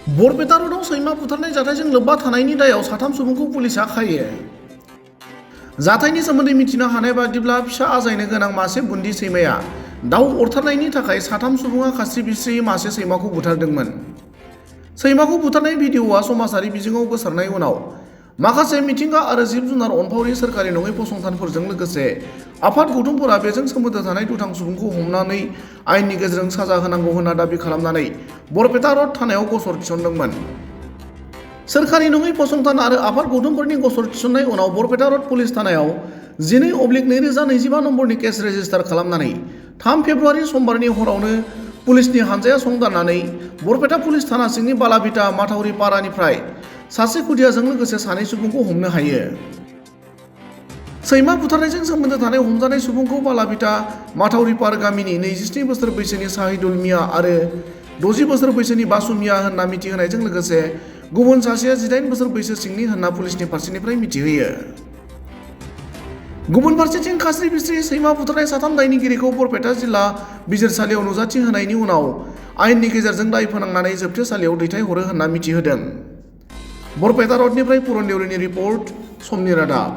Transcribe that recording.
बरपेटा रोडआव सैमा बुथारनाय जाथायजों लोब्बा थानायनि दायाव साथाम सुबुंखौ पुलिसा खायो। जाथायनि सोमोन्दै मिथिनो हानाय बादिब्ला फिसा आजायनो गोनां मासे बुन्दि सैमाया दाउ अरथारनायनि थाखाय साथाम सुबुङा खास्रि बिस्रियै मासे सैमाखौ बुथारदोंमोन। सैमाखौ बुथारनाय भिडिअ'आ समाजारि बिजोङाव गोसारनाय उनाव माखासे मिथिंगा आरो जिब जुनार अनफावरि सोरखारि नङै फसंथानफोरजों लोगोसे आफाद गौथुमफोरा बेजों सोमोन्दो थानाय दुथां सुबुंखौ हमनानै आयेननि गेजेरजों साजा होनांगौ होनना दाबि खालामनानै बरपेटा रड थानायाव गसर थिसनदोंमोन। सोरखारि नङै फसंथान आरो आफाद गौथुमफोरनि गसर थिसननाय उनाव बरपेटा रड पुलिस थानायाव 12/2025 नम्बरनि केस रेजिस्टार खालामनानै 3 फेब्रुआरि समबारनि हरावनो पुलिसनि हानजाया संदाननानै बरपेटा पुलिस थाना सिंनि बालाभिटा माथावरि पारानिफ्राय सासे खुदियाजों लोगोसे सानै सुबुंखौ हमनो हायो। सैमा बुथारनायजों सोमोन्दो थानाय हमजानाय सुबुंखौ बालाभिटा माथावरि पार गामिनि 27 बोसोर बैसोनि साहिदुल मिया आरो 60 बोसोर बैसोनि बासु मिया होनना मिथिहोनायजों लोगोसे गुबुन सासेया 18 बोसोर बैसो सिंनि होनना पुलिसनि फारसेनिफ्राय मिथिहोयो। गुबुन फारसेथिं खास्रि बिस्रि सैमा बुथारनाय साथाम दायनिगिरिखौ बरपेटा जिल्ला बिजिरसालियाव नुजाथि होनायनि उनाव आयेननि गेजेरजों दाय फोनांनानै जोबथेसालियाव दैथायहरो होनना मिथिहोदों। बरपेटा रडनिफ्राय पुरन देउरिनि रिपर्ट, समनि रादाब।